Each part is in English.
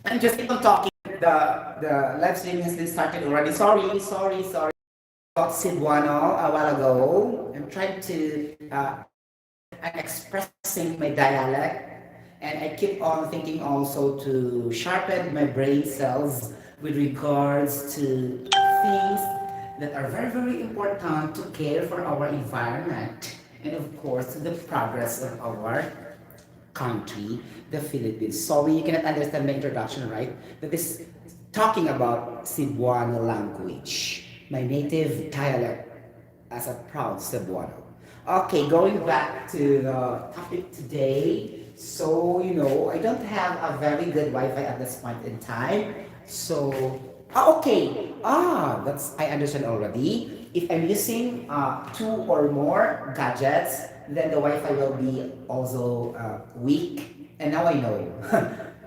I'm just keep on talking. The live stream has been started already. Sorry. About Cebuano a while ago. I'm trying to I'm expressing my dialect, and I keep on thinking also to sharpen my brain cells with regards to things that are very important to care for our environment and of course the progress of our country, the Philippines. Sorry, you cannot understand my introduction, right? That is talking about Cebuano language, my native dialect as a proud Cebuano. Okay, going back to the topic today. So, I don't have a very good Wi-Fi at this point in time. So, okay. I understand already. If I'm using two or more gadgets, then the Wi-Fi will be also weak. And now I know.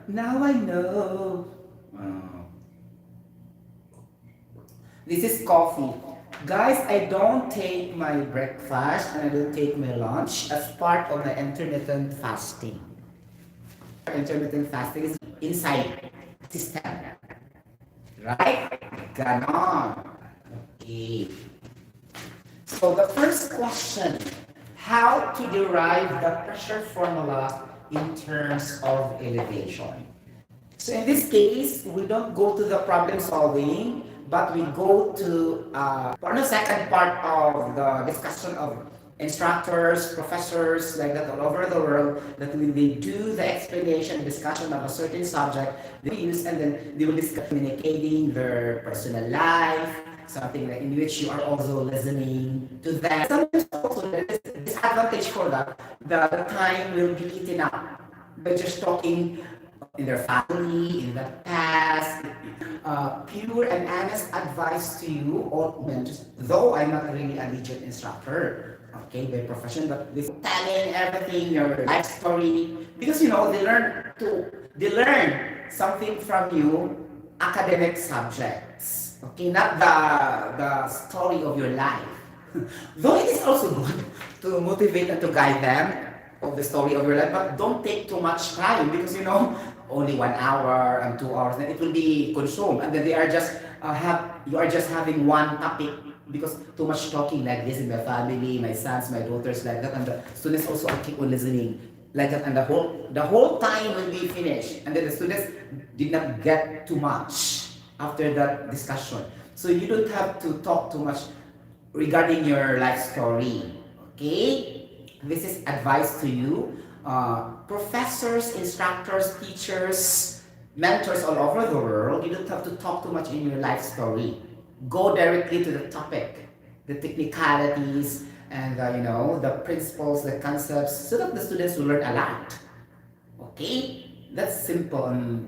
Now I know. Uh, this is coffee. Guys, I don't take my breakfast and I don't take my lunch as part of my intermittent fasting. Intermittent fasting is inside system. Right? Ganon. Okay. So the first question, how to derive the pressure formula in terms of elevation? So in this case, we don't go to the problem solving, but we go to for the second part of the discussion of instructors, professors like that all over the world that when they do the explanation, discussion of a certain subject, they use and then they will discuss communicating their personal life, something like in which you are also listening to them. Sometimes also there is disadvantage for that. The time will be eaten up by just talking in their family, in the past, pure and honest advice to you, or though I'm not really a legit instructor, okay, by profession, but this telling everything, your life story, because they learn something from you, academic subjects, okay, not the story of your life. Though it is also good to motivate and to guide them of the story of your life, but don't take too much time because only 1 hour and 2 hours, then it will be consumed, and then they are just you are just having one topic because too much talking like this in my family, my sons, my daughters like that, and the students also keep on listening like that, and the whole time will be finished, and then the students did not get too much after that discussion. So you don't have to talk too much regarding your life story. Okay? This is advice to you. Professors, instructors, teachers, mentors all over the world, you don't have to talk too much in your life story. Go directly to the topic, the technicalities, and the principles, the concepts, so that the students will learn a lot. Okay? That's simple and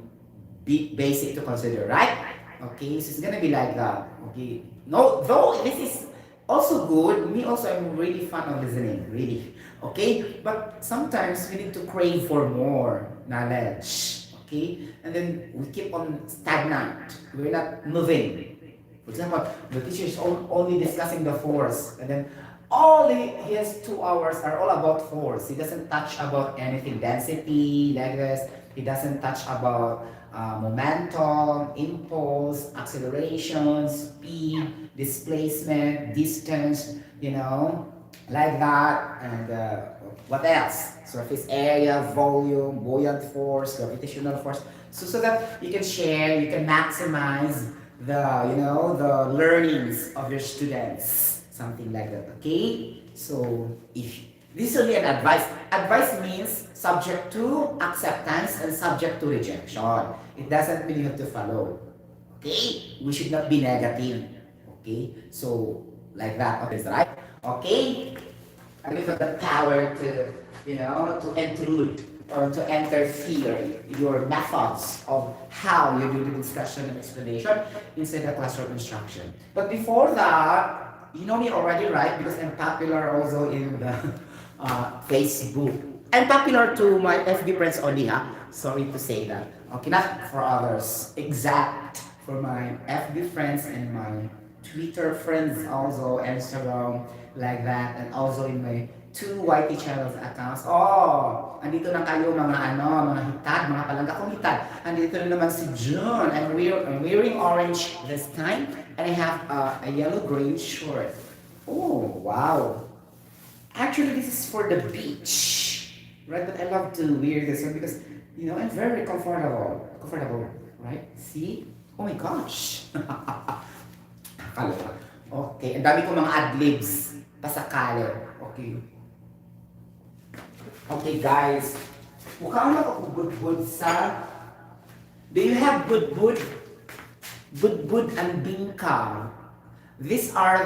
basic to consider, right? Okay, so it's gonna be like that. Okay. No, though this is also good. Me also, I'm really fond of listening, really. Okay, but sometimes we need to crave for more knowledge. Okay, and then we keep on stagnant. We're not moving. For example, the teacher is only discussing the force, and then all he has 2 hours are all about force. He doesn't touch about anything density like this. He doesn't touch about momentum, impulse, acceleration, speed, displacement, distance, like that, and what else? Surface area, volume, buoyant force, gravitational force. So that you can share, you can maximize the learnings of your students, something like that. Okay. So if this is only an advice. Advice means subject to acceptance and subject to rejection. It doesn't mean you have to follow. Okay? We should not be negative. Okay? So, like that. Okay, right? Okay? And we have the power to intrude or to interfere your methods of how you do the discussion and explanation inside the classroom instruction. But before that, you know me already, right? Because I'm popular also in the Facebook. I'm popular to my FB friends only, huh? Sorry to say that. Okay, not for others. Exact for my FB friends and my Twitter friends also, Instagram, like that, and also in my two YT channels accounts. Oh, andito na kayo mga hitad, mga palangga kong hitad. Andito na naman si June. I'm wearing orange this time. And I have a yellow-gray short. Oh, wow. Actually, this is for the beach. Right, but I love to wear this one because, I'm very comfortable. Comfortable, right? See? Oh my gosh. Okay, ang dami ko mga adlibs. Pasakali. Okay. Okay, guys. Mukhang nakakubud-bud sa... Do you have bud-bud? Bud-bud and bingka. These are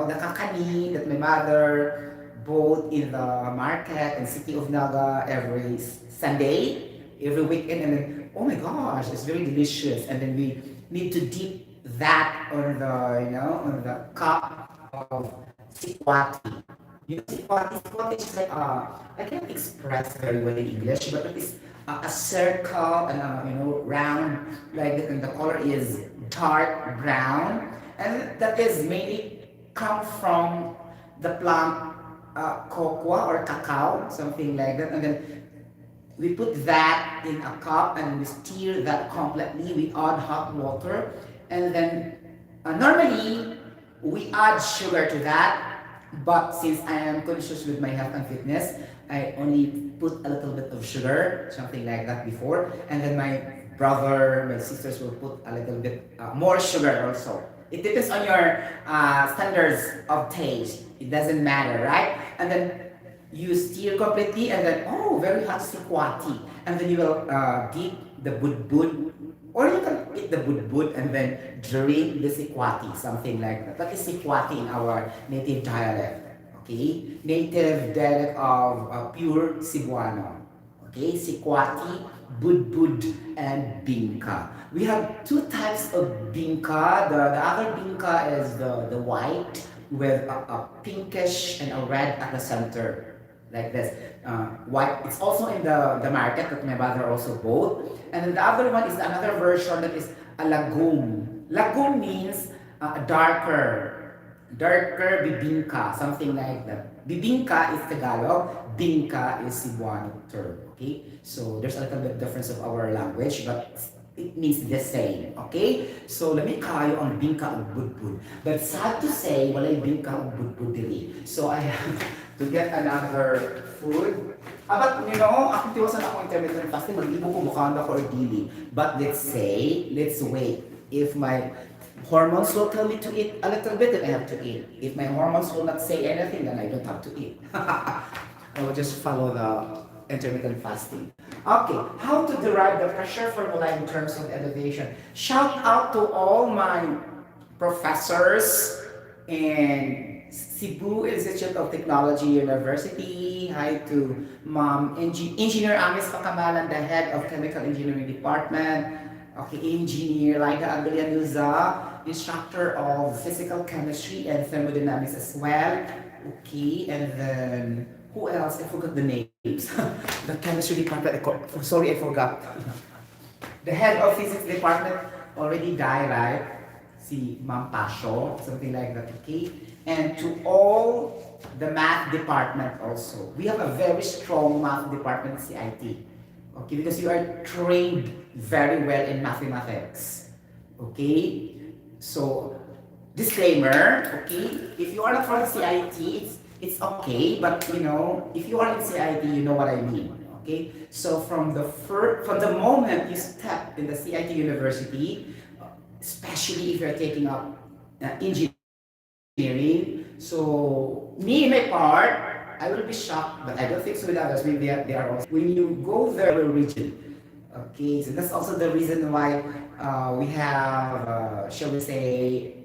the kakanin that my mother bought in the market in city of Naga every Sunday, every weekend, and then, oh my gosh, it's very delicious. And then we need to dip that on the cup of sikwati. Sikwati is like, I can't express very well in English, but it is a circle and round, like that, and the color is dark brown, and that is mainly come from the plant cocoa or cacao, something like that, and then we put that in a cup and we stir that completely. We add hot water, and then normally we add sugar to that. But since I am conscious with my health and fitness, I only put a little bit of sugar, something like that before. And then my brother, my sisters will put a little bit more sugar also. It depends on your standards of taste. It doesn't matter, right? And then you stir completely and then, very hot sikwati. And then you will dip the bud-bud. Or you can eat the bud-bud and then drink the sikwati, something like that. That is sikwati in our native dialect, okay? Native dialect of pure Cebuano, okay? Sikwati, bud-bud, and bingka. We have two types of bingka. The other bingka is the white with a pinkish and a red at the center. Like this, white. It's also in the market that my mother also bought. And then the other one is another version that is a lagum. Lagum means darker bibingka, something like that. Bibingka is Tagalog, bingka is Cebuano term. Okay, so there's a little bit difference of our language, but it means the same. Okay, so let me kayo ang bingka ug budbud. But sad to say, walay bingka ug budbud dili. So I have to get another food. But akong tiwasan ako intermittent fasting, mag-ibo ko mukha or dili. But let's wait. If my hormones will tell me to eat a little bit, then I have to eat. If my hormones will not say anything, then I don't have to eat. I will just follow the intermittent fasting. Okay, how to derive the pressure formula in terms of derivation. Shout out to all my professors in Cebu Institute of Technology University. Hi to Ma'am Engineer Amis Pakamalan, the head of Chemical Engineering Department. Okay, Engineer Laida Aglianuza, instructor of Physical Chemistry and Thermodynamics as well. Okay, and then who else? I forgot the names. The chemistry department. Sorry, I forgot. The head of physics department already died, right? Si Ma'am Pasho, something like that. Okay, and to all the math department also. We have a very strong math department in CIT. Okay, because you are trained very well in mathematics. Okay, so disclaimer. Okay, if you are not from CIT, it's okay, but if you are in CIT, you know what I mean. Okay, so from the moment you step in the CIT university, especially if you're taking up engineering, so me in my part, I will be shocked, but I don't think so with others. Maybe they are also. When you go very rigid, okay, so that's also the reason why we have, shall we say,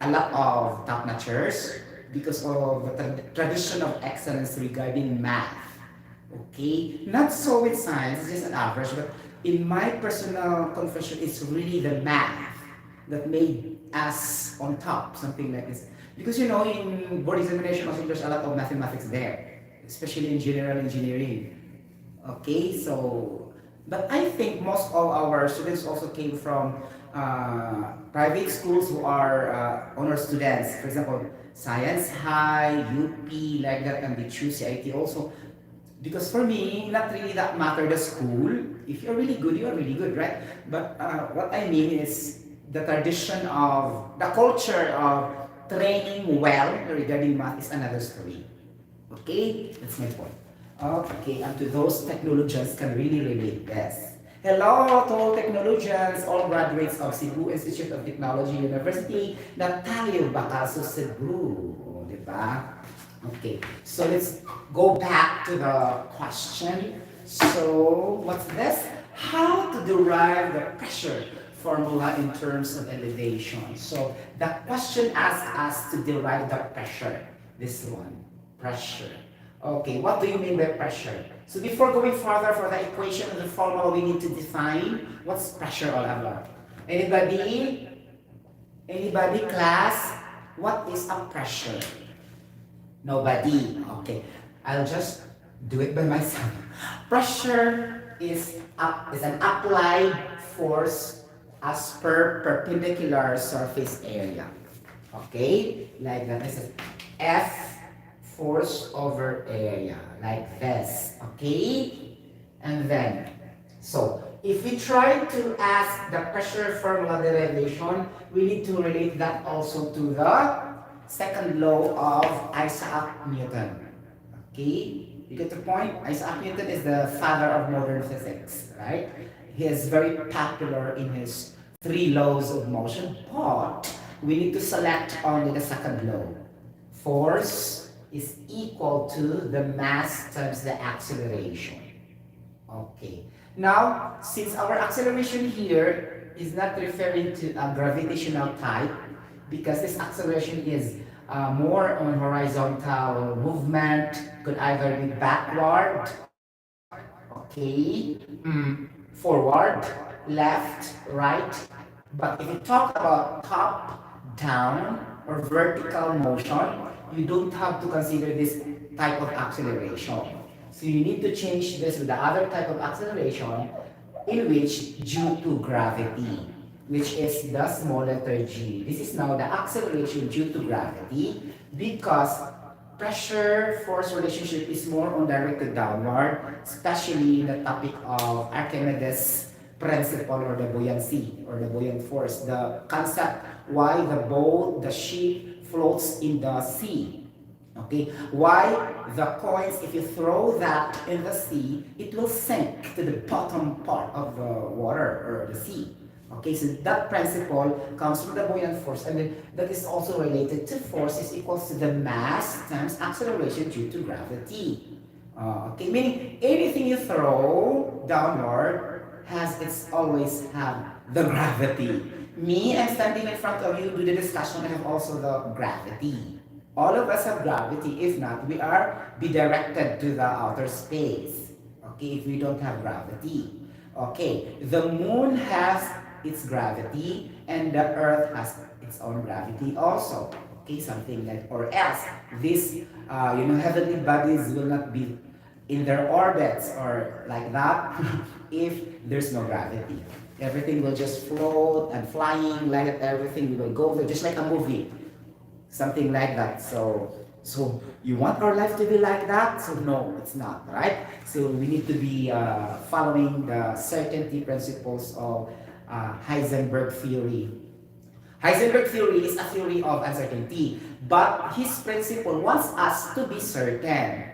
a lot of top-notchers, because of the tradition of excellence regarding math. Okay, not so with science, it's just an average, but in my personal confession, it's really the math that made us on top, something like this. Because in board examination also there's a lot of mathematics there, especially in general engineering. Okay, so, but I think most of our students also came from private schools who are honor students. For example, Science High, UP, like that, and they choose CIT also. Because for me, not really that matter the school. If you're really good, you're really good, right? But what I mean is the tradition of, the culture of training well regarding math is another story. Okay? That's my point. Okay, and to those technologians can really relate this. Hello to all technologians, all graduates of Cebu Institute of Technology University na tayo baka sa Cebu. O, di ba? Okay, so let's go back to the question. So, what's this? How to derive the pressure formula in terms of elevation. So, the question asks us to derive the pressure. This one, pressure. Okay, what do you mean by pressure? So before going further for the equation of the formula, we need to define what's pressure all about. Anybody? Anybody, class? What is a pressure? Nobody. Okay, I'll just do it by myself. Pressure is an applied force as per perpendicular surface area. Okay, like that. This is F force over area, like this, okay? And then, so, if we try to ask the pressure formula derivation, we need to relate that also to the second law of Isaac Newton, okay? You get the point? Isaac Newton is the father of modern physics, right? He is very popular in his 3 laws of motion, but we need to select only the second law. Force is equal to the mass times the acceleration. Okay. Now, since our acceleration here is not referring to a gravitational type, because this acceleration is more on horizontal movement, could either be backward, okay, forward, left, right. But if you talk about top, down, or vertical motion, you don't have to consider this type of acceleration. So you need to change this with the other type of acceleration in which due to gravity, which is the small letter g. This is now the acceleration due to gravity because pressure force relationship is more on directed downward, especially in the topic of Archimedes principle or the buoyancy or the buoyant force. The concept why the boat, the ship floats in the sea. Okay, why the coins, if you throw that in the sea, it will sink to the bottom part of the water or the sea. Okay, so that principle comes from the buoyant force, and then that is also related to force is equals to the mass times acceleration due to gravity. Okay, meaning anything you throw downward has its always have the gravity. Me, I'm standing in front of you, do the discussion, I have also the gravity. All of us have gravity. If not, we are be directed to the outer space. Okay, if we don't have gravity. Okay, the moon has its gravity and the earth has its own gravity also. Okay, something like, or else this, heavenly bodies will not be in their orbits or like that if there's no gravity. Everything will just float and flying like that, everything will go there just like a movie. Something like that. So you want our life to be like that? So no, it's not, right? So we need to be following the certainty principles of Heisenberg theory. Heisenberg theory is a theory of uncertainty, but his principle wants us to be certain,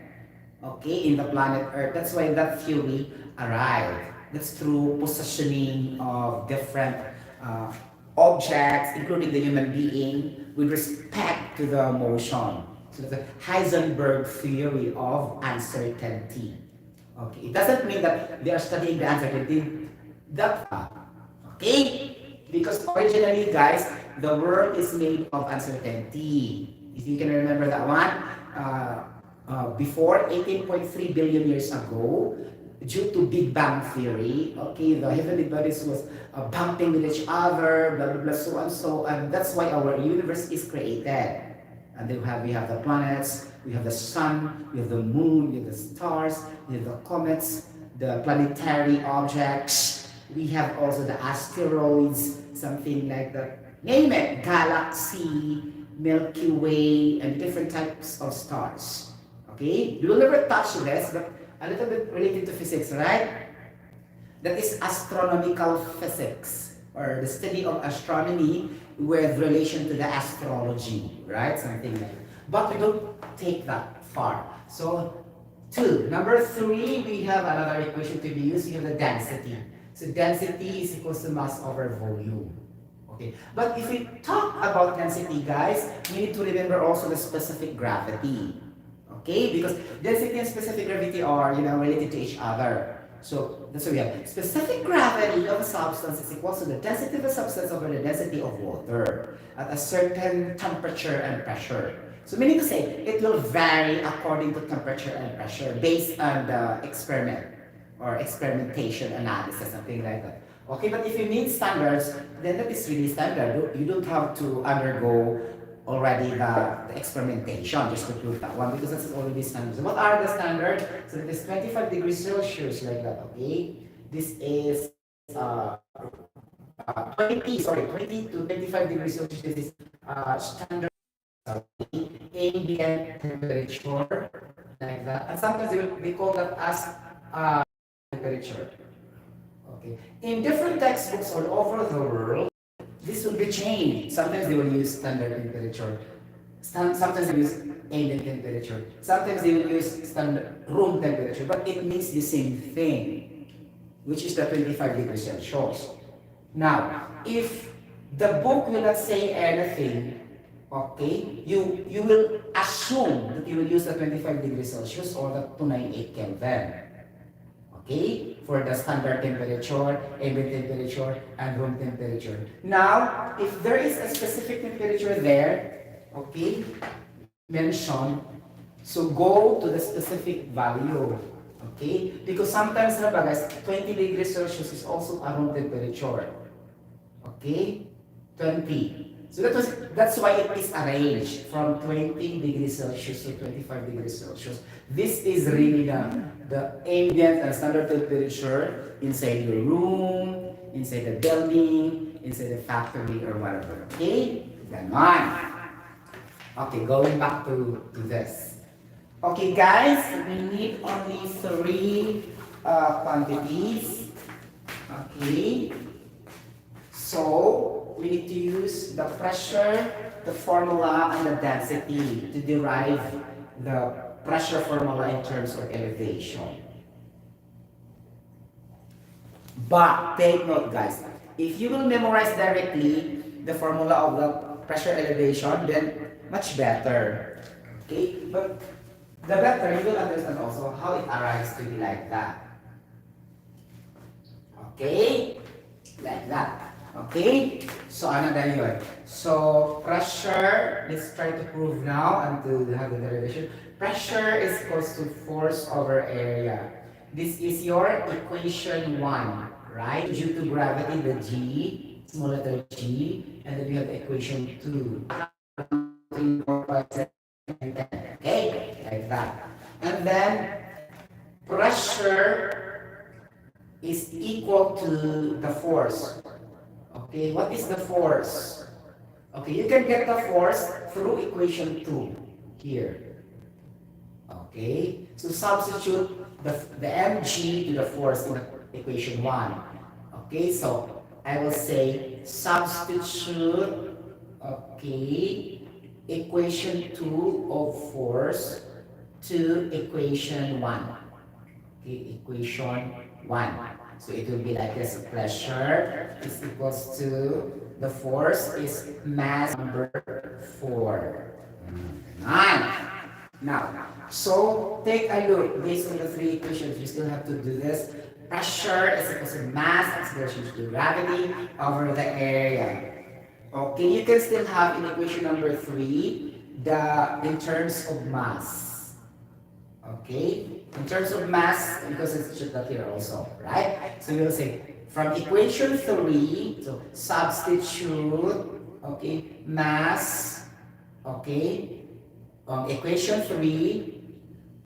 okay, in the planet Earth. That's why that theory arrived. That's through positioning of different objects, including the human being, with respect to the motion. So the Heisenberg theory of uncertainty. Okay, it doesn't mean that they are studying the uncertainty. Okay, because originally, guys, the world is made of uncertainty. If you can remember that one, before 18.3 billion years ago, due to Big Bang theory, okay, the heavenly bodies was bumping with each other, blah, blah, blah, so and so, and that's why our universe is created. And then we have the planets, we have the sun, we have the moon, we have the stars, we have the comets, the planetary objects, we have also the asteroids, something like that. Name it, galaxy, Milky Way, and different types of stars. Okay? We will never touch this, but a little bit related to physics, right? That is astronomical physics, or the study of astronomy with relation to the astrology, right? Something like that. But we don't take that far. So, number 3, we have another equation to be used. We have the density. So density is equals to mass over volume. Okay, but if we talk about density, guys, we need to remember also the specific gravity. Okay, because density and specific gravity are, related to each other. So that's what we have. Specific gravity of a substance is equal to the density of a substance over the density of water at a certain temperature and pressure. So meaning to say, it will vary according to temperature and pressure based on the experiment or experimentation analysis, something like that. Okay, but if you need standards, then that is really standard. You don't have to undergo already the experimentation just to prove that one, because that's already standard. So what are the standards? So it is 25 degrees Celsius, like that, okay? This is 20 to 25 degrees Celsius. This is standard ambient temperature, like that. And sometimes they call that as temperature. Okay. In different textbooks all over the world, this will be changed. Sometimes they will use standard temperature. Sometimes they use ambient temperature. Sometimes they will use standard room temperature. But it means the same thing, which is the 25 degrees Celsius. Now, if the book will not say anything, okay, you will assume that you will use the 25 degrees Celsius or the 298 Kelvin. Okay, for the standard temperature, ambient temperature, and room temperature. Now, if there is a specific temperature there, okay, mention, so go to the specific value, okay? Because sometimes, guys, 20 degrees Celsius is also a room temperature, okay? 20. So that's why it is arranged from 20 degrees Celsius to 25 degrees Celsius. This is really the ambient and standard temperature inside your room, inside the building, inside the factory or whatever. Okay? Ganon. Okay, going back to this. Okay, guys, we need only 3 quantities. Okay. So, we need to use the pressure, the formula, and the density to derive the pressure formula in terms of elevation. But take note, guys, if you will memorize directly the formula of the pressure elevation, then much better. Okay? But the better, you will understand also how it arrives to be like that. Okay? Like that. Okay? So, ano na yun? So, pressure, let's try to prove now and to have the derivation. Pressure is equals to force over area. This is your equation 1, right? Due to gravity, the G, small letter G, and then we have the equation 2. Okay? Like that. And then, pressure is equal to the force. Okay, what is the force? Okay, you can get the force through equation 2 here. Okay, so substitute the mg to the force in the equation 1. Okay, so I will say substitute, okay, equation 2 of force to equation 1. Okay, equation 1. So it will be like this. Pressure is equals to the force is mass number 4. 9. Now, so take a look based on the 3 equations. You still have to do this. Pressure is equals to mass acceleration to gravity over the area. Okay, you can still have in equation number 3 in terms of mass. Okay, in terms of mass, because it's just that here also, right? So we'll say from equation 3, so substitute, okay, mass, okay, equation 3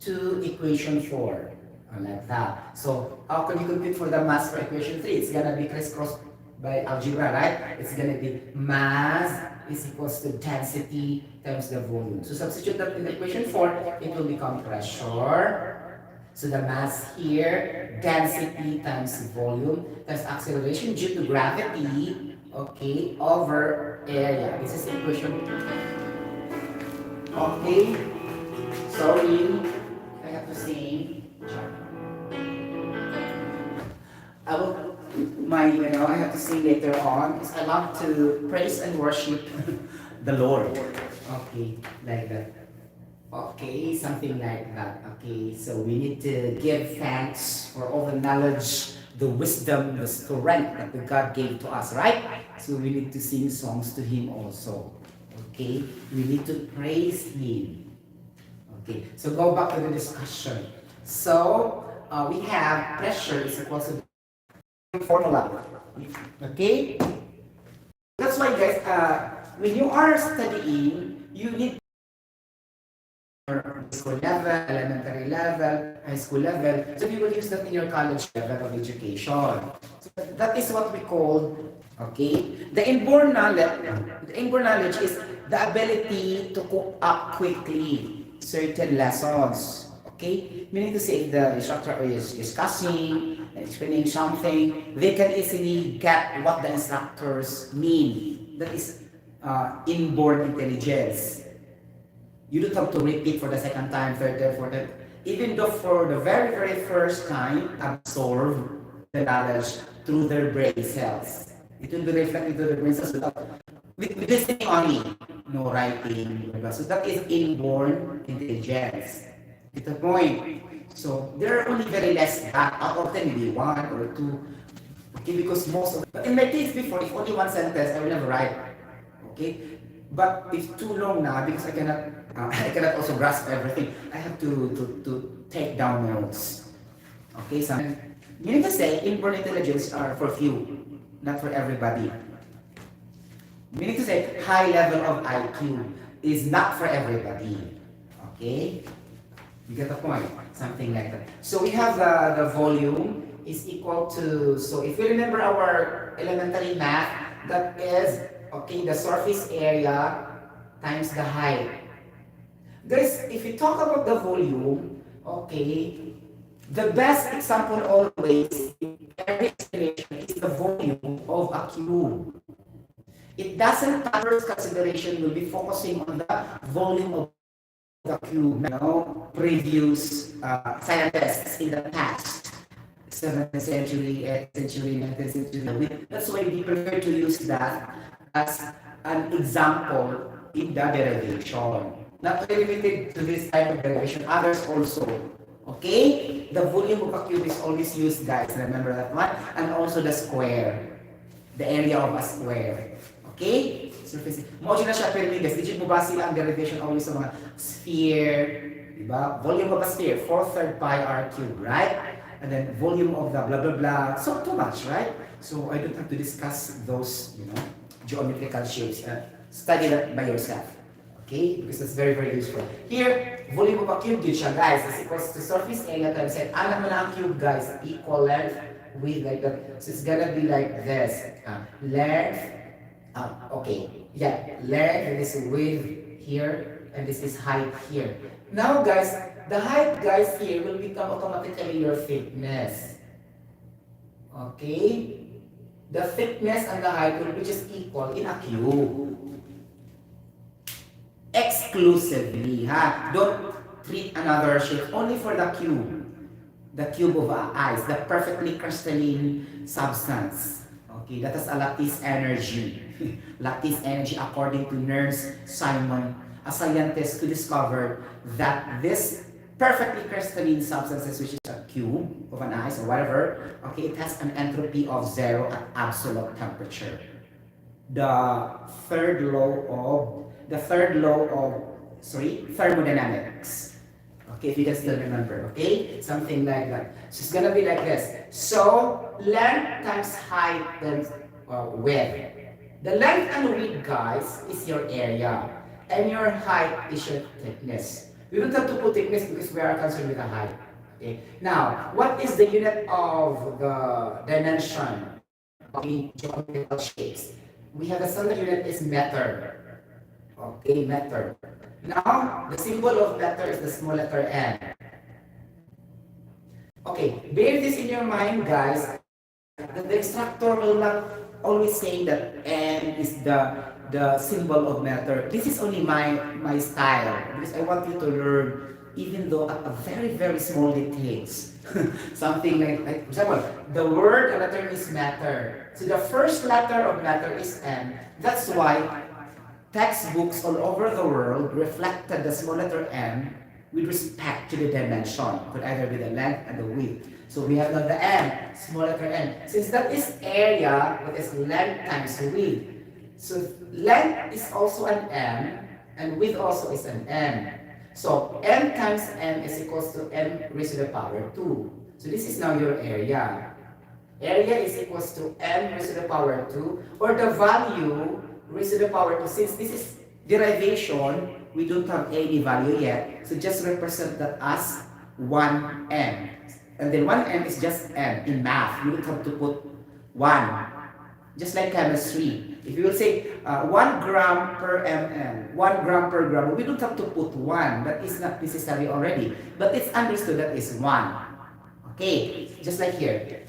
to equation 4, like that. So how can you compute for the mass for equation 3? It's gonna be crisscross by algebra, right? It's gonna be mass is equals to density times the volume. So substitute that in equation 4, it will become pressure. So the mass here, density times volume times acceleration due to gravity, okay, over area. This is equation. Okay, sorry, I have to say. I will, I have to sing later on because I love to praise and worship the Lord. Okay, like that. Okay, something like that. Okay, so we need to give thanks for all the knowledge, the wisdom, the strength that the God gave to us, right? So we need to sing songs to Him also. Okay, we need to praise Him. Okay, so go back to the discussion. So we have pressure is equal to formula. Okay? That's why guys, when you are studying, you need school level, elementary level, high school level. So you will use that in your college level of education. So that is what we call, okay? The inborn knowledge is the ability to cook up quickly certain lessons. Okay? Meaning to say if the instructor is discussing, explaining something, they can easily get what the instructors mean. That is inborn intelligence. You don't have to repeat for the second time, third time, fourth time. Even though for the very, very first time, absorb the knowledge through their brain cells. It will be reflected to the brain cells with listening only, no writing. So that is inborn intelligence. Get the point. So there are only very less that out of 10, maybe one or two. Okay, because most of but in my case before, if only one sentence, I will never write. Okay, but if too long now, because I cannot also grasp everything. I have to take down notes. Okay, so meaning to say, inborn intelligence are for few, not for everybody. Meaning to say, high level of IQ is not for everybody. Okay? You get the point? Something like that. So we have the volume is equal to, so if you remember our elementary math, that is, okay, the surface area times the height. Guys, if you talk about the volume, okay, the best example always in every explanation is the volume of a cube. It doesn't matter consideration, we'll be focusing on the volume of the cube. Previous scientists in the past, 7th century, 8th century, 19th century. That's why we prefer to use that as an example in the derivation. Not limited to this type of derivation, others also. Okay? The volume of a cube is always used, guys. Remember that one? And also the square. The area of a square. Okay? Surface. Mojo na siya, pero guys, digit mo ba sila ang derivation always sa mga sphere, diba? Volume of a sphere, 4/3 pi r cube, right? And then volume of the blah blah blah. So too much, right? So I don't have to discuss those, geometrical shapes. Study that by yourself. Okay? Because that's very, very useful. Here, volume of a cube din siya, guys. Is equals to surface area times height. Alam mo na ang cube, guys. Equal length with like that. So it's gonna be like this. Length. Okay. Yeah. Length, and this width here, and this is height here. Now, guys, the height, guys, here will become automatically your thickness. Okay? The thickness and the height will be just equal in a cube. Exclusively, ha? Don't treat another shape, only for the cube. The cube of ice, the perfectly crystalline substance. Okay, that has a lattice energy. Lattice energy according to Nernst Simon, a scientist who discovered that this perfectly crystalline substances, which is a cube of an ice or whatever, okay, it has an entropy of 0 at absolute temperature. The third law of thermodynamics. Okay, if you can still remember, okay? Something like that. So it's gonna be like this. So length times height times width. The length and width, guys, is your area. And your height is your thickness. We don't have to put thickness because we are concerned with the height. Okay. Now, what is the unit of the dimension okay, geometrical shapes. We have the standard unit is meter. Okay, meter. Now, the symbol of meter is the small letter m. Okay, bear this in your mind, guys. The instructor will not always say that m is the symbol of meter. This is only my style because I want you to learn, even though at a very very small details. Something like, for example, the word and the term is matter. So the first letter of matter is m. That's why textbooks all over the world reflected the small letter m with respect to the dimension. Could either be the length and the width. So we have the m, small letter m. Since that is area, that is length times width. So length is also an m, and width also is an m. So m times m is equals to m raised to the power 2. So this is now your area. Area is equals to m raised to the power 2, or the value raised to the power 2. Since this is derivation, we don't have any value yet. So just represent that as 1m. And then 1m is just m in math. You don't have to put 1. Just like chemistry. If you will say 1 gram per ml, 1 gram per gram, we don't have to put 1. That is not necessary already. But it's understood that is 1. Okay, just like here.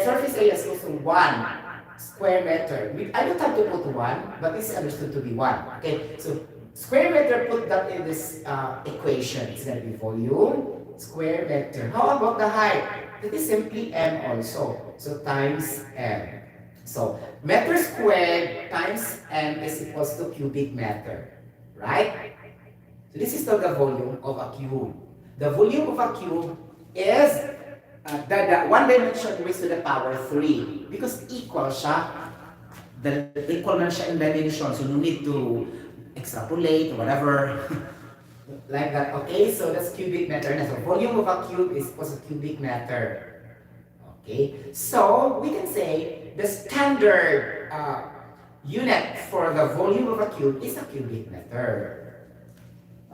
Surface area is also 1 square meter. I don't have to put 1, but it's understood to be 1. Okay, so square meter, put that in this equation. It's going to be volume square meter. How about the height? That is simply m also. So times m. So meter squared times m is equals to cubic meter. Right? So this is the volume of a cube. The volume of a cube is the one dimension raised to the power 3. Because equal siya. Equal na siya in dimension. So no need to extrapolate or whatever. Like that. Okay, so that's cubic meter. So volume of a cube is equals to cubic meter. Okay, so we can say the standard unit for the volume of a cube is a cubic meter.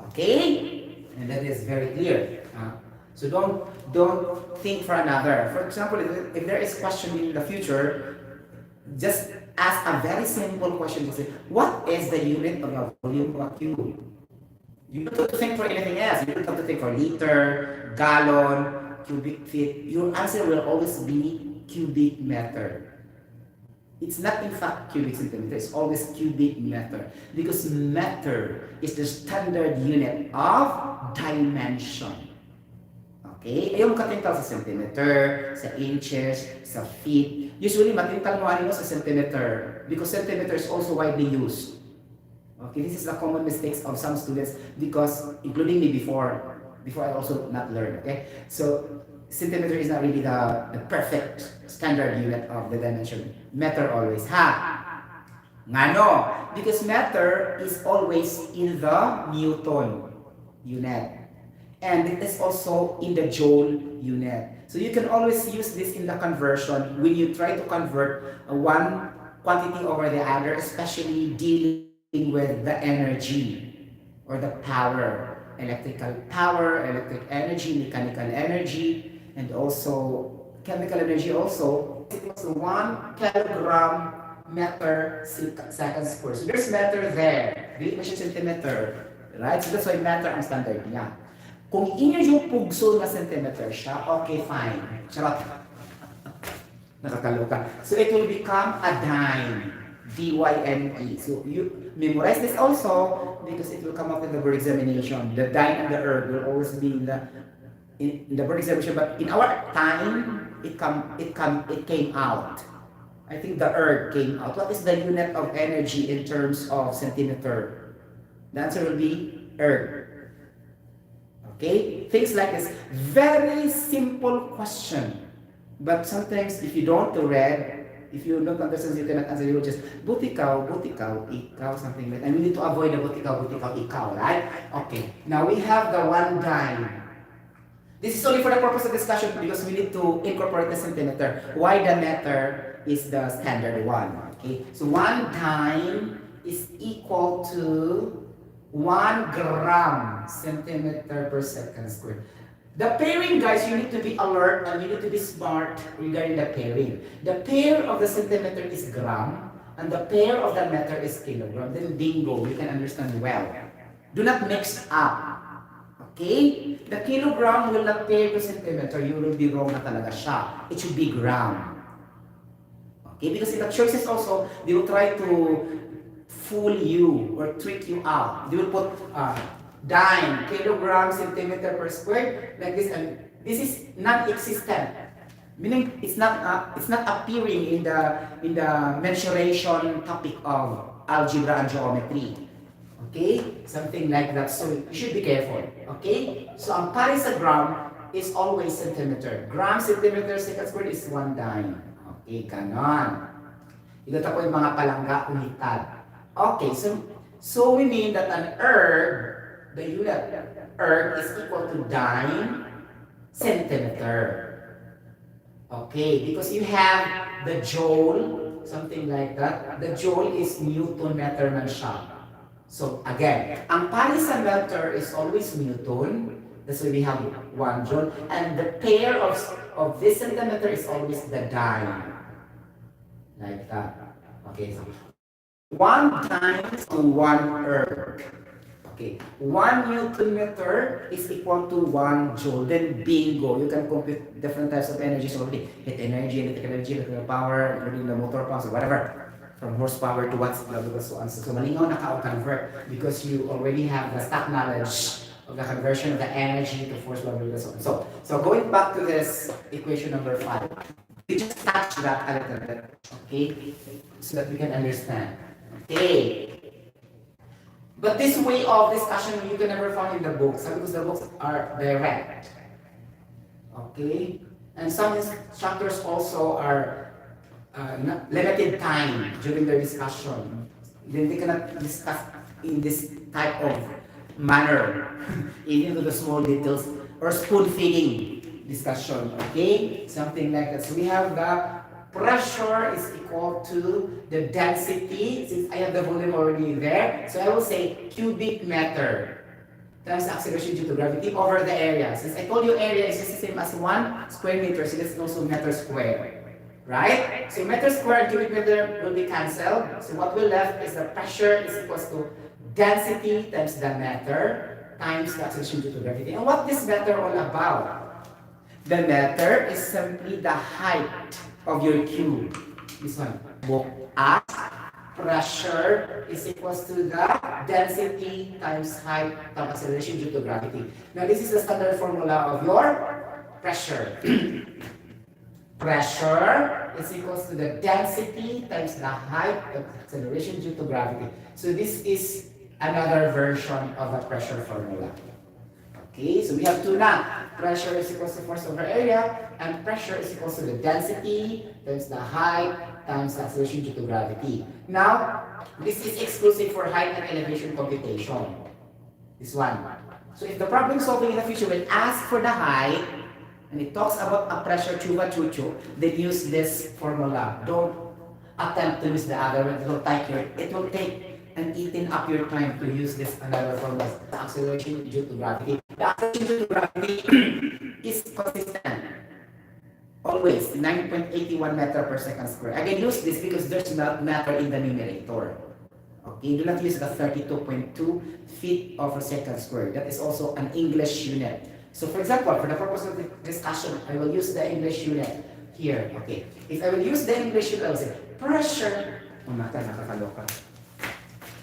Okay, and that is very clear. So don't think for another. For example, if there is question in the future, just ask a very simple question to say, what is the unit of a volume of a cube? You don't have to think for anything else. You don't have to think for liter, gallon, cubic feet. Your answer will always be cubic meter. It's not in fact cubic centimeter, it's always cubic meter. Because meter is the standard unit of dimension. Okay? Ayaw katintal sa centimeter, sa inches, sa feet. Usually, matintal mo ano sa centimeter because centimeter is also widely used. Okay, this is the common mistakes of some students because, including me before I also not learned, okay? So, centimeter is not really the perfect standard unit of the dimension. Meter always. Ngano? Because meter is always in the Newton unit. And it is also in the joule unit. So you can always use this in the conversion when you try to convert one quantity over the other, especially dealing with the energy or the power. Electrical power, electric energy, mechanical energy, and also chemical energy also. It was 1 kilogram meter second square. So there's meter there. Dito pa siya centimeter. Right? So that's why meter ang standard niya. Kung inyo yung pugso na centimeter siya, okay, fine. Charot. Nakakaloka. So it will become a dyne. D-Y-N-E. So you memorize this also because it will come up in the board examination. The dyne and the erg will always be in the board examination. But in our time, it came out. I think the erg came out. What is the unit of energy in terms of centimeter? The answer will be erg. Okay? Things like this. Very simple question. But sometimes if you don't read, if you don't understand, you cannot answer. You will just, butikaw, ikaw, something like that. And we need to avoid the butikaw, ikaw, right? Okay. Now we have the 1 dyne. This is only for the purpose of discussion because we need to incorporate the centimeter. Why the meter is the standard one. Okay? So 1 dyne is equal to 1 gram centimeter per second squared. The pairing, guys, you need to be alert and you need to be smart regarding the pairing. The pair of the centimeter is gram, and the pair of the meter is kilogram. Then bingo, you can understand well. Do not mix up. Okay? The kilogram will not pair to centimeter. You will be wrong na talaga siya. It should be gram. Okay? Because in the choices also, they will try to fool you or trick you out. They will put dime, kilogram, centimeter per square, like this, and this is non-existent. Meaning it's not appearing in the mensuration topic of algebra and geometry. Okay, something like that. So you should be careful. Okay, so ang pari sa gram is always centimeter. Gram, centimeter, second square is 1 dime. Okay, ganon. Ito po yung mga palangga unitad. Okay, so we mean that an erg, the unit erg is equal to dime centimeter. Okay, because you have the joule, something like that. The joule is Newton meter man siya. So again, ang pari sa meter is always Newton. That's why we have 1 joule. And the pair of this centimeter is always the dime. Like that. Okay, so 1 times to 1 erg. Okay, 1 Newton meter is equal to 1 joule. Then bingo, you can compute different types of energies already. Heat energy, electric energy, electrical power, including the motor power, so whatever. From horsepower to watts, blah, blah, blah, so on. So malingaw na ka-convert because you already have the stock knowledge of the conversion of the energy to force, blah, blah, blah, so on. So going back to this equation number 5, we just touch that a little bit, okay? So that we can understand. Okay. But this way of discussion you can never find in the books because the books are direct. Okay? And some instructors also are limited time during their discussion. Then they cannot discuss in this type of manner, into the small details or spoon-feeding discussion. Okay? Something like that. So we have the pressure is equal to the density, since I have the volume already there. So I will say cubic meter times acceleration due to gravity over the area. Since I told you area is just the same as 1 square meter, so that's also meter square. Right? So meter square and cubic meter will be cancelled. So what will left is the pressure is equals to density times the meter times the acceleration due to gravity. And what this meter all about? The meter is simply the height of your cube. This one. Book as pressure is equals to the density times height times acceleration due to gravity. Now this is the standard formula of your pressure. Pressure is equals to the density times the height of acceleration due to gravity. So this is another version of a pressure formula. Okay, so we have two now. Pressure is equals to force over area, and pressure is equals to the density times the height times the acceleration due to gravity. Now, this is exclusive for height and elevation computation. This one. So if the problem solving in the future will ask for the height, and it talks about a pressure chuba chuchu, then use this formula. Don't attempt to use the other one. It will take and eating up your time to use this another formula. The acceleration due to gravity. The acceleration due to gravity is consistent. Always 9.81 meter per second square. I can use this because there's not matter in the numerator. Okay, do not use the 32.2 feet per second square. That is also an English unit. So for example, for the purpose of the discussion, I will use the English unit here. Okay, if I will use the English unit, I will say pressure. Nakakaloka.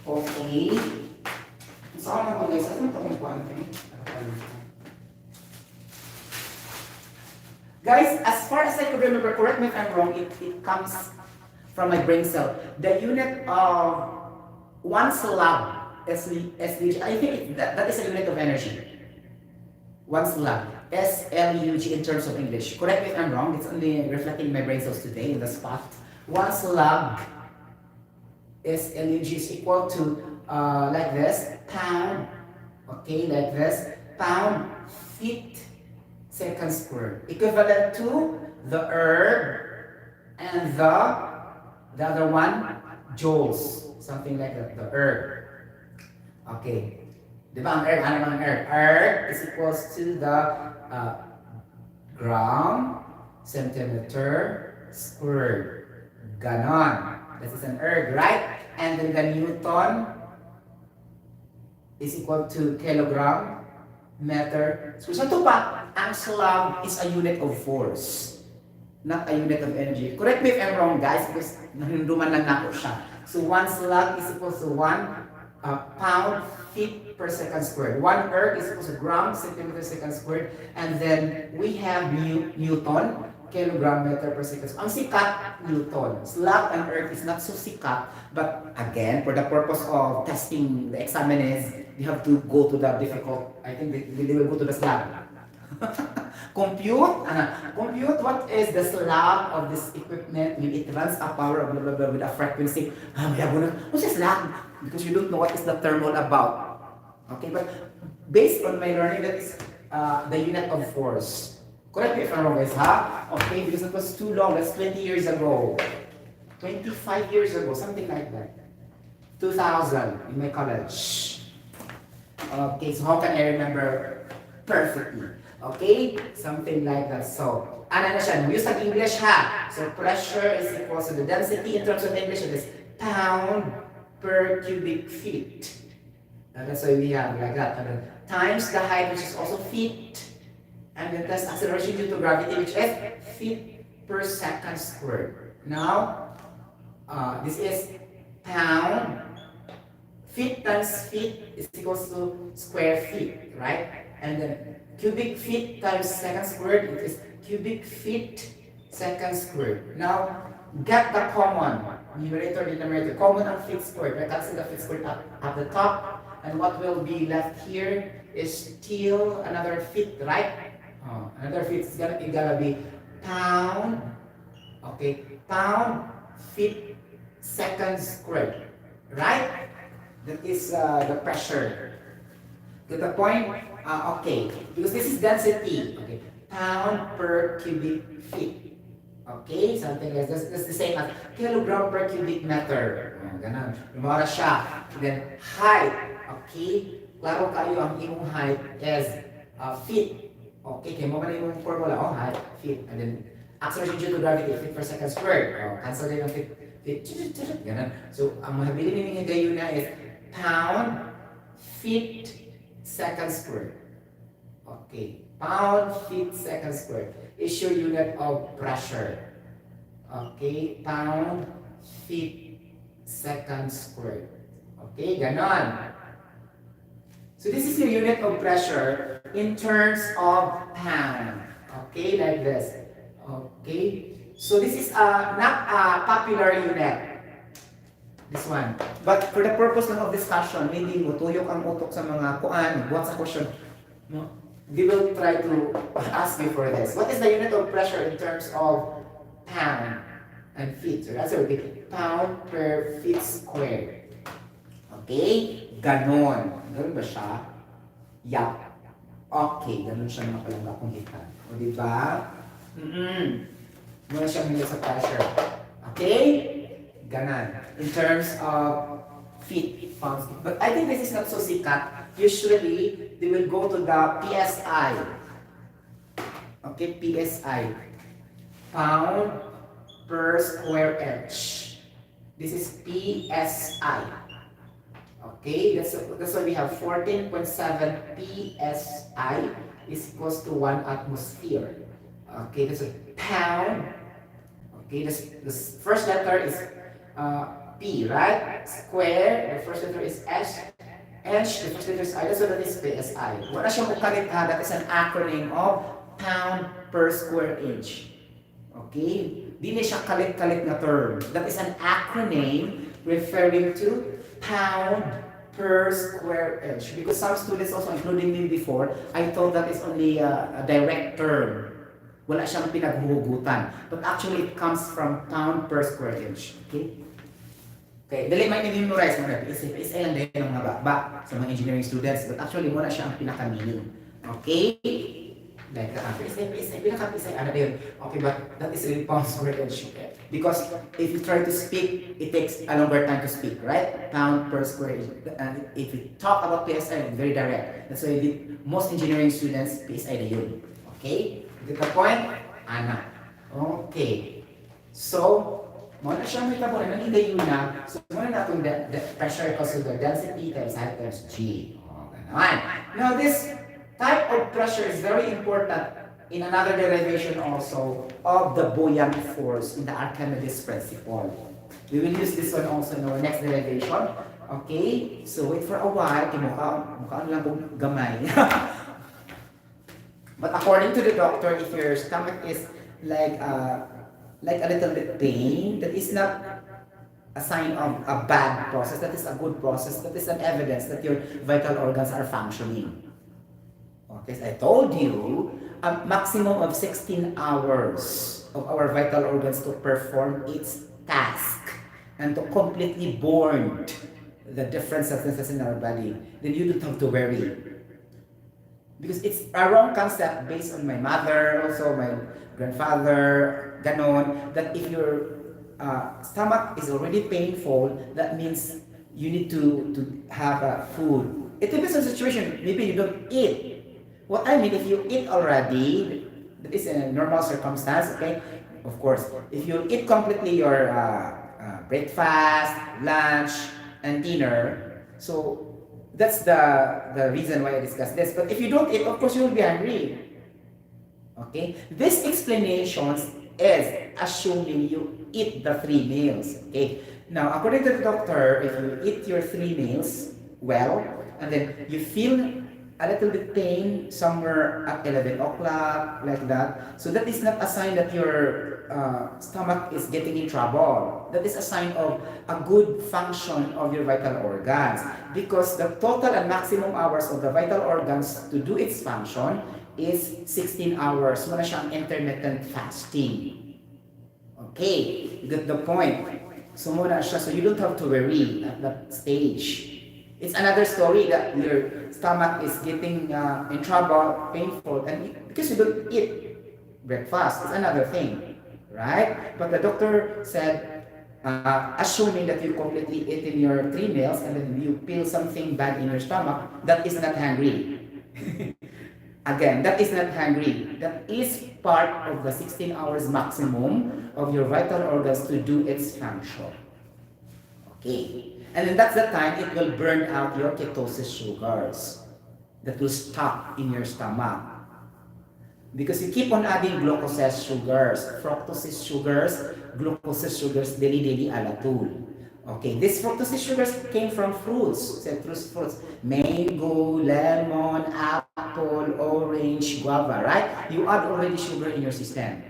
Okay. So ano guys, ano ito kung paano? Guys, as far as I can remember, correct me if I'm wrong, it comes from my brain cell. The unit of 1 slab, SLUG, I think that is a unit of energy. 1 slab, SLUG in terms of English. Correct me if I'm wrong, it's only reflecting my brain cells today in the spot. 1 slab, SLUG is equal to, like this, pound, okay, like this, pound, feet, second square, equivalent to the erg and the other one, joules, something like that, the erg. Okay, Di ba ang Earth? Ano ang Earth? Earth is equals to the gram centimeter squared. Ganon. This is an Earth, right? And then the Newton is equal to kilogram meter. So sa tupa, ang slug is a unit of force, not a unit of energy. Correct me if I'm wrong, guys, because nahinduman lang nako siya. So 1 slug is equal to 1 pound feet per second squared. 1 erg is equal to gram centimeter second squared. And then we have Newton, kilogram meter per second. Ang sikat, Newton. Slug and erg is not so sikat, but again, for the purpose of testing the examiners, you have to go to the difficult, I think they will go to the slug. Compute what is the slug of this equipment when it runs a power of blah blah blah with a frequency. What's a slug? Because you don't know what is the term all about. Okay, but based on my learning, that is the unit of force. Correct me if I'm wrong, guys, ha? Okay, because it was too long. That's 20 years ago. 25 years ago, something like that. 2000 in my college. Okay, so how can I remember perfectly? Okay, something like that. So, ano na siya? Use ang English, ha? So, pressure is equal to the density in terms of English. It is pound per cubic feet. That's why we have like that. And then times the height, which is also feet. And then that's acceleration due to gravity, which is feet per second squared. Now, this is pound. Feet times feet is equals to square feet, right? And then cubic feet times second squared, it is cubic feet second squared. Now, get the common numerator, denominator, common and feet squared. Right? Cancel the feet squared at the top. And what will be left here is still another feet, right? Another feet is gonna be pound, okay, pound feet second squared, right? That is the pressure. Get the point? Okay, because this is density. Okay, pound per cubic feet. Okay, something like this. That's the same as kilogram per cubic meter. Ganun. Lumara siya. Then height. Okay, klaro kayo ang imong height is feet. Okay, kaya mo ba na yung formula? Oh, height, feet. And then acceleration due to gravity, feet per second squared. Cancel din ang feet. Ganun. So, ang mahabilin ninyo gayon na is pound feet second squared. Okay, pound feet second squared is your unit of pressure. Okay, pound feet second squared. Okay, ganon. So this is your unit of pressure in terms of pound. Okay, like this. Okay, so this is not a popular unit. This one. But for the purpose of discussion, hindi mo tuyok ang utok sa mga kuan, buhat sa question. No? We will try to ask you for this. What is the unit of pressure in terms of pound and feet? So that's what we get. Pound per feet squared. Okay? Ganon. Ganon ba siya? Yup. Okay. Ganon siya mga palangga kung hitan. O diba? Muna siyang nila sa pressure. Okay? Ganon. In terms of feet, pounds. But I think this is not so sikat. Usually, they will go to the PSI. Okay, PSI. Pound per square inch. This is PSI. Okay, that's why we have 14.7 PSI is equals to 1 atmosphere. Okay, that's a pound. Okay, this first letter is P, right? Square, the first letter is S. Inch, the first letter is I. That's what that is PSI. Wala siyang ukalit ha. That is an acronym of pound per square inch. Okay? Di na siya kalit-kalit na term. That is an acronym referring to pound per square inch. Because some students also, including me before, I thought that is only a direct term. Wala siyang pinaghuhugutan. But actually, it comes from pound per square inch. Okay? Okay, dali may memorize mo na PSA lang din ng mga ba sa mga engineering students, but actually muna siya ang pinaka-meaning. Okay? Like the pinaka-PSI, ano na yun? Okay, but that is really possible and sugar. Because if you try to speak, it takes a longer time to speak, right? Pound per square inch. And if you talk about PSI, very direct. That's why most engineering students, PSI na yun. Okay? Get the point? Ana. Okay. So, muna siya may tabo, nanigay yun na. So, muna na itong pressure equals to the density times height times G. Okay, naman. Now, this type of pressure is very important in another derivation also of the buoyant force in the Archimedes principle. We will use this one also in our next derivation. Okay? So, wait for a while. Mukhaan lang kong gamay. But according to the doctor, if your stomach is like a little bit pain, that is not a sign of a bad process. That is a good process. That is an evidence that your vital organs are functioning. Okay, so I told you a maximum of 16 hours of our vital organs to perform its task and to completely burn the different substances in our body. Then you don't have to worry. Because it's a wrong concept based on my mother, also my grandfather, ganon, that if your stomach is already painful, that means you need to have food. It depends on the situation. Maybe you don't eat. What I mean, if you eat already, that is a normal circumstance, okay? Of course, if you eat completely your breakfast, lunch, and dinner, so that's the reason why I discussed this. But if you don't eat, of course you will be hungry. Okay? This explanation is assuming you eat the 3 meals. Okay? Now, according to the doctor, if you eat your 3 meals well, and then you feel a little bit pain somewhere at 11 o'clock, like that, so that is not a sign that your stomach is getting in trouble. That is a sign of a good function of your vital organs, because the total and maximum hours of the vital organs to do its function is 16 hours. Muna siyang intermittent fasting. Okay, you get the point. So muna siya, so you don't have to worry at that stage. It's another story that your stomach is getting in trouble, painful, and because you don't eat breakfast, it's another thing, right? But the doctor said, assuming that you completely eat in your 3 meals and then you feel something bad in your stomach, that is not hungry. Again, that is not hungry. That is part of the 16 hours maximum of your vital organs to do its function. Okay. And then that's the time it will burn out your ketosis sugars that will stop in your stomach. Because you keep on adding glucose sugars, fructose sugars, glucose sugars, daily alatul. Okay, these fructose sugars came from fruits, citrus fruits, mango, lemon, apple, orange, guava, right? You add already sugar in your system.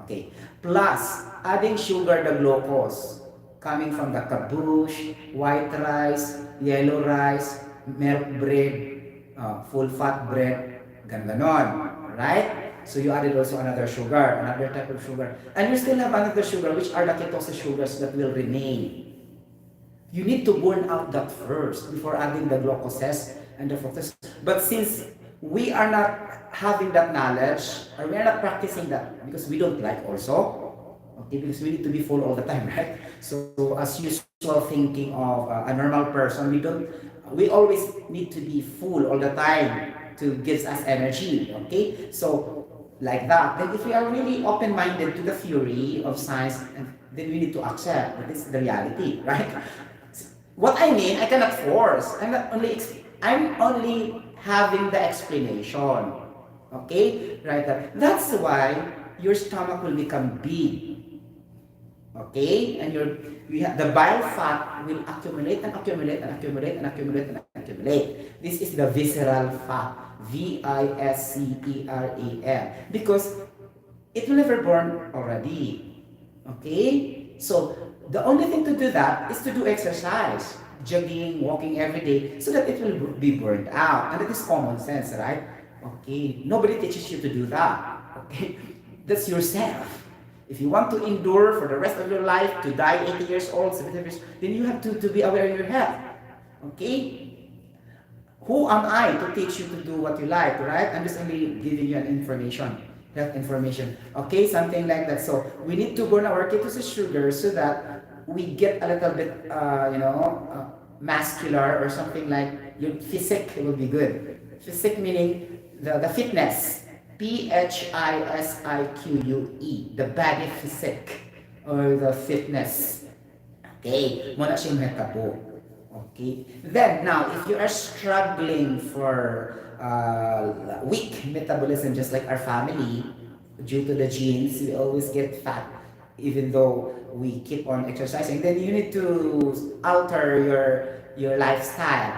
Okay, plus adding sugar, the glucose, coming from the caboose, white rice, yellow rice, milk bread, full fat bread, ganon, right? So you added also another sugar, another type of sugar. And you still have another sugar, which are the ketose sugars that will remain. You need to burn out that first before adding the glucose and the fructose. But since we are not having that knowledge, or we are not practicing that, because we don't like also, okay, because we need to be full all the time, right? So as usual thinking of a normal person, we always need to be full all the time to give us energy, okay? So like that, then if we are really open-minded to the theory of science, then we need to accept that this is the reality, right? What I mean, I cannot force. I'm only having the explanation, okay? Right? That's why your stomach will become big. Okay, and the bile fat will accumulate and accumulate and accumulate and accumulate and accumulate. This is the visceral fat, visceral, because it will never burn already. Okay, so the only thing to do that is to do exercise, jogging, walking every day, so that it will be burned out, and that is common sense, right? Okay, nobody teaches you to do that. Okay, that's yourself. If you want to endure for the rest of your life, to die 80 years old, 70 years, then you have to be aware of your health. Okay? Who am I to teach you to do what you like, right? I'm just only giving you an information, health information. Okay, something like that. So we need to burn our ketosis sugar so that we get a little bit, muscular or something like your physique will be good. Physique meaning the fitness. Phisquique, the body physique or the fitness. Okay, muna siyang metabo. Okay. Then now, if you are struggling for weak metabolism, just like our family, due to the genes, we always get fat, even though we keep on exercising. Then you need to alter your lifestyle,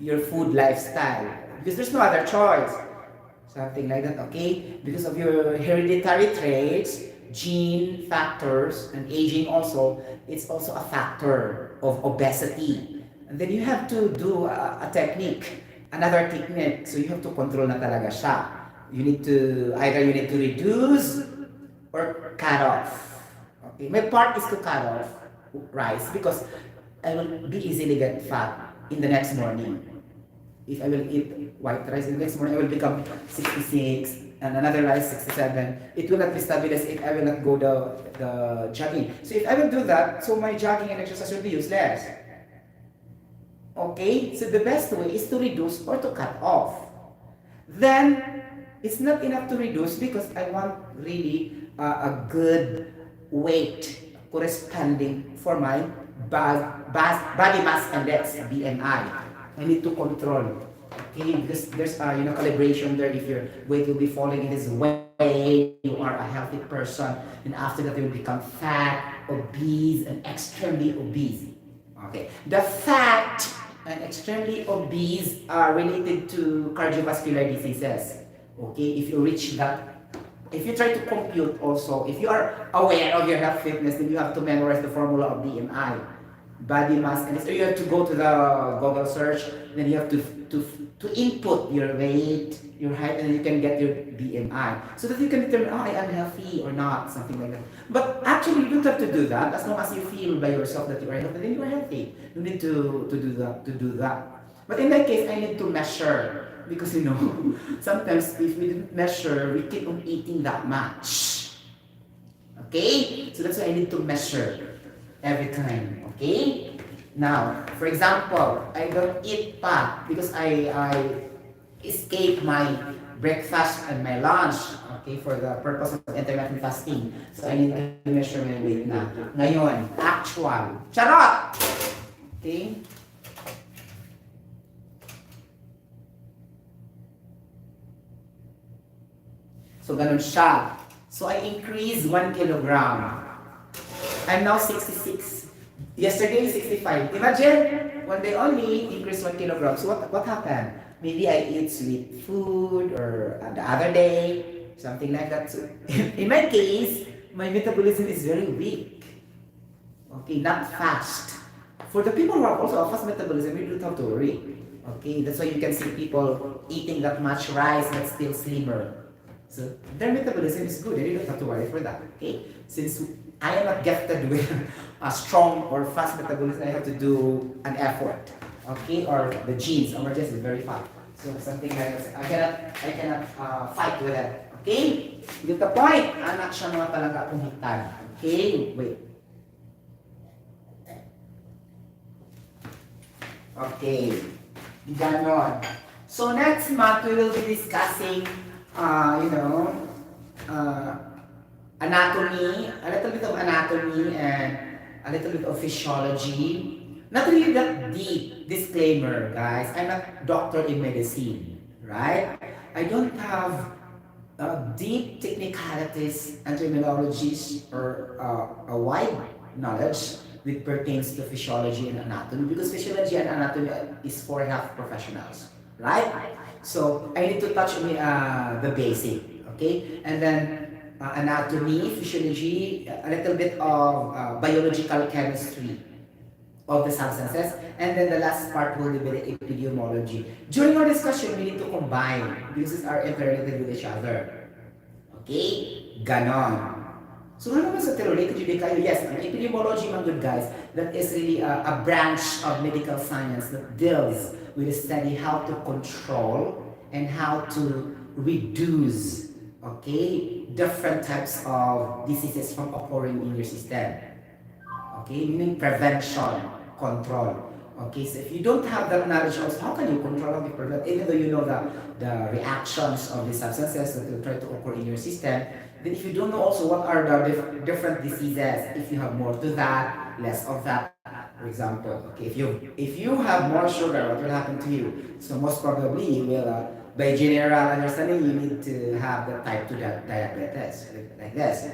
your food lifestyle, because there's no other choice. Something like that, okay? Because of your hereditary traits, gene factors, and aging also, it's also a factor of obesity. And then you have to do a technique, another technique. So you have to control na talaga siya. Either you need to reduce or cut off. Okay, my part is to cut off rice because I will be easily get fat in the next morning. If I will eat white rice the next morning, I will become 66 and another rice 67. It will not be stabilized if I will not go the jogging. So if I will do that, so my jogging and exercise will be useless. Okay? So the best way is to reduce or to cut off. Then, it's not enough to reduce because I want really a good weight corresponding for my body mass index, BMI. I need to control. Okay, because there's calibration there. If your weight will be falling in this way, you are a healthy person, and after that you will become fat, obese, and extremely obese. Okay, the fat and extremely obese are related to cardiovascular diseases. Okay, if you reach that, if you try to compute also, if you are aware of your health fitness, then you have to memorize the formula of BMI. Body mass, and so you have to go to the Google search, then you have to input your weight, your height, and then you can get your BMI, so that you can determine, I am healthy or not, something like that. But actually, you don't have to do that. As long as you feel by yourself that you are healthy, then you are healthy. You need to do that. But in that case, I need to measure, because sometimes if we didn't measure, we keep on eating that much. Okay, so that's why I need to measure every time. Okay? Now, for example, I don't eat pat because I escape my breakfast and my lunch, okay, for the purpose of intermittent fasting. So I need to measure my weight na. Ngayon, actual. Charot! Okay? So, ganun siya. So, I increased 1 kilogram. I'm now 66. Yesterday, 65. Imagine, one day only, increase 1 kilogram. So what happened? Maybe I eat sweet food, or the other day, something like that. So, in my case, my metabolism is very weak. Okay, not fast. For the people who have also a fast metabolism, you don't have to worry. Okay, that's why you can see people eating that much rice but still slimmer. So their metabolism is good, and you don't have to worry for that. Okay, since I am not gifted with a strong or fast metabolism, I have to do an effort. Okay, or the genes, our genes is very fast. So something like that, I cannot fight with it. Okay, get the point. Anak siya mga talaga akong hitan. Okay, wait. Okay, ganon. So next month we will be discussing, anatomy, a little bit of anatomy and a little bit of physiology. Not really that deep. Disclaimer, guys. I'm not doctor in medicine, right? I don't have deep technicalities and terminologies or a wide knowledge which pertains to physiology and anatomy, because physiology and anatomy is for health professionals, right? So I need to touch on the basic, okay? And then anatomy, physiology, a little bit of biological chemistry of the substances, and then the last part will be the epidemiology. During our discussion, we need to combine because these are interrelated with each other. Okay? Ganon. So ano naman sa related to kayo? Yes, ang epidemiology man good guys, that is really a branch of medical science that deals with the study how to control and how to reduce, okay, different types of diseases from occurring in your system. Okay, meaning prevention, control. Okay, so if you don't have that knowledge also, how can you control and prevent, even though you know the reactions of the substances that will try to occur in your system, then if you don't know also what are the different diseases, if you have more to that, less of that, for example, okay, if you have more sugar, what will happen to you? So most probably you will, by general understanding, you need to have the type 2 diabetes, like this.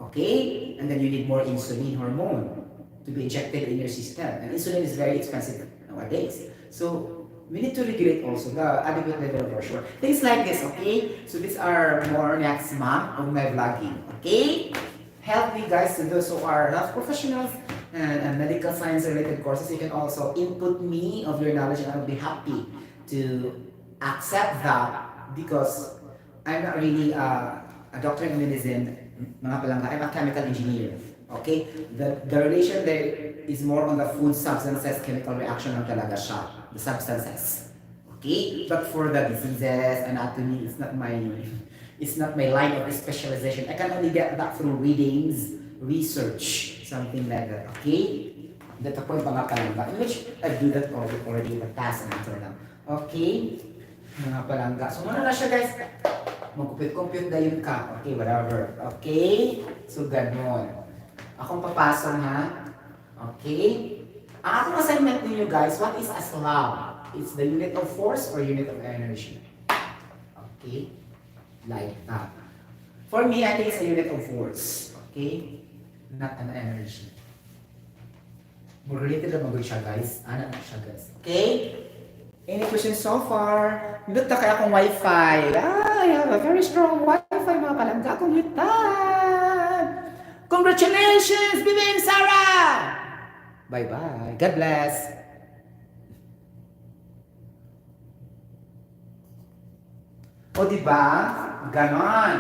Okay? And then you need more insulin hormone to be injected in your system. And insulin is very expensive nowadays. So we need to regulate also the adequate level of our sugar. Things like this, okay? So these are more next month of my vlogging, okay? Help me guys, to those who are health professionals and medical science related courses, you can also input me of your knowledge and I'll be happy to accept that because I'm not really a doctor in medicine, mga palangga, I'm a chemical engineer. Okay? The relation there is more on the food substances, chemical reaction lang talaga siya. The substances. Okay? But for the diseases, anatomy, it's not my line of specialization. I can only get that through readings, research, something like that. Okay? That's the point mga palangga, in which I do that already in the past and until now. Okay? Mga palangga. So muna na siya guys. Mag-compute na yun ka. Okay, whatever. Okay? So, ganon. Akong papasok ha. Okay? Ang ating assignment ninyo guys, what is a slab? It's the unit of force or unit of energy. Okay? Like that. For me, I think it's a unit of force. Okay? Not an energy. Related na mag siya guys. Ano na siya guys. Okay? Any questions so far? Nindot na kaya akong wifi. I have a very strong wifi mga palangga. Akong hitan. Congratulations, Bibing Sarah! Bye-bye. God bless. O diba? Ganon.